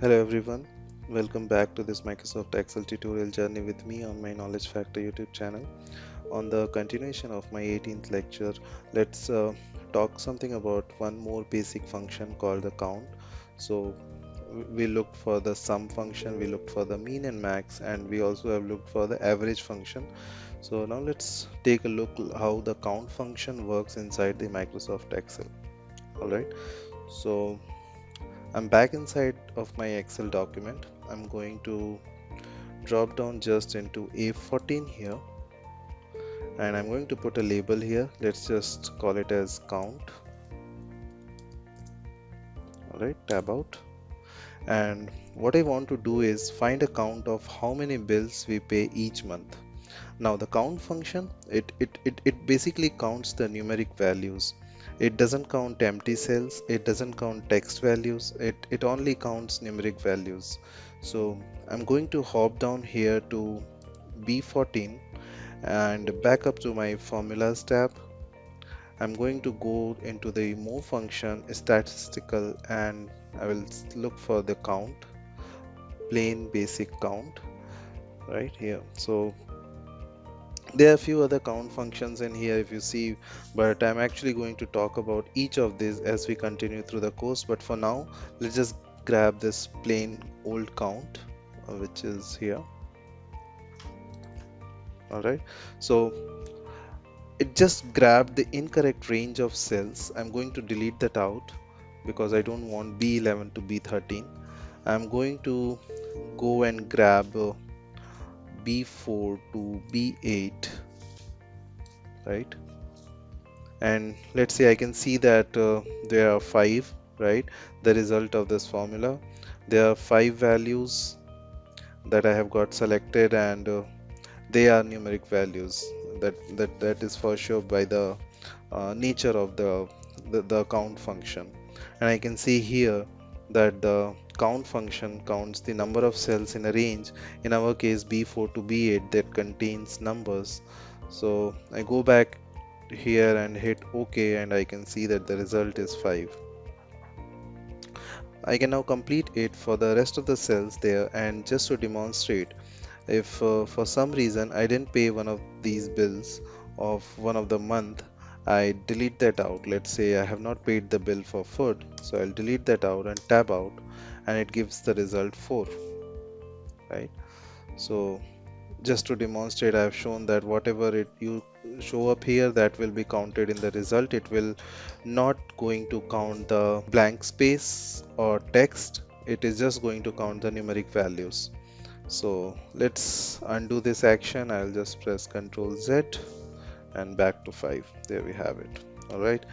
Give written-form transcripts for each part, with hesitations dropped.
Hello everyone, welcome back to this Microsoft Excel tutorial journey with me on my Knowledge Factor YouTube channel. On the continuation of my 18th lecture, let's talk something about one more basic function called the count. So we looked for the sum function, we looked for the mean and max, and we also have looked for the average function. So now let's take a look how the count function works inside the Microsoft Excel. Alright, so I'm back inside of my Excel document. I'm going to drop down just into A14 here, and I'm going to put a label here. Let's just call it as count. Alright, tab out. And what I want to do is find a count of how many bills we pay each month. Now the count function, it basically counts the numeric values. It doesn't count empty cells, it doesn't count text values, it only counts numeric values. So I'm going to hop down here to B14 and back up to my formulas tab. I'm going to go into the move function statistical, and I will look for the count, plain basic count right here. So there are a few other count functions in here if you see, but I'm actually going to talk about each of these as we continue through the course. But for now, let's just grab this plain old count, which is here. Alright, so it just grabbed the incorrect range of cells. I'm going to delete that out because I don't want B11 to B13. I'm going to go and grab B4 to B8, right? And let's say I can see that there are 5, right? The result of this formula, there are 5 values that I have got selected, and they are numeric values. That is for sure by the nature of the count function. And I can see here that the count function counts the number of cells in a range, in our case B4 to B8, that contains numbers. So I go back here and hit OK, and I can see that the result is 5. I can now complete it for the rest of the cells there, and just to demonstrate, if for some reason I didn't pay one of these bills of one of the month, I delete that out. Let's say I have not paid the bill for food, so I'll delete that out and tab out, and it gives the result 4, right? So just to demonstrate, I have shown that whatever you show up here, that will be counted in the result. It will not going to count the blank space or text. It is just going to count the numeric values. So let's undo this action. I'll just press Ctrl Z and back to 5. There we have it. All right,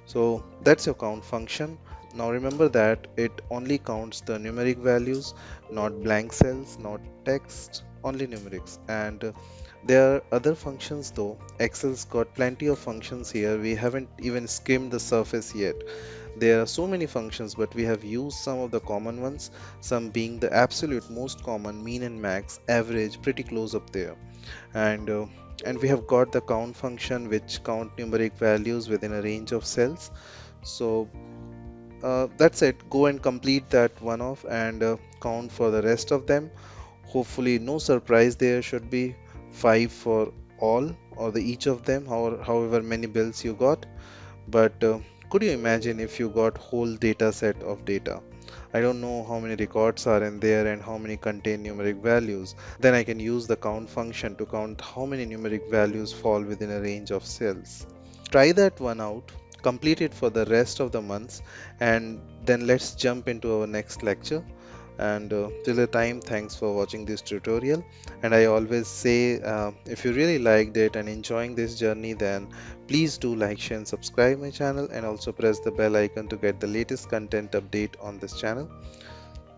so that's your count function. Now remember that it only counts the numeric values, not blank cells, not text, only numerics. And there are other functions though. Excel's got plenty of functions here. We haven't even skimmed the surface yet. There are so many functions, but we have used some of the common ones, some being the absolute most common, mean and max, average, pretty close up there. And we have got the count function, which count numeric values within a range of cells. So that's it. Go and complete that one off, and count for the rest of them. Hopefully no surprise there should be 5 for all, or the each of them, however many bills you got. But could you imagine if you got whole data set of data? I don't know how many records are in there and how many contain numeric values. Then I can use the count function to count how many numeric values fall within a range of cells. Try that one out, complete it for the rest of the months, and then let's jump into our next lecture. And till the time, thanks for watching this tutorial. And I always say, if you really liked it and enjoying this journey, then please do like, share and subscribe my channel, and also press the bell icon to get the latest content update on this channel.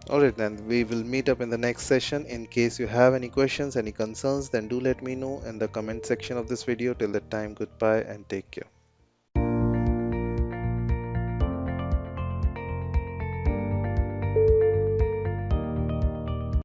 Alright, then we will meet up in the next session. In case you have any questions, any concerns, then do let me know in the comment section of this video. Till that time, goodbye and take care.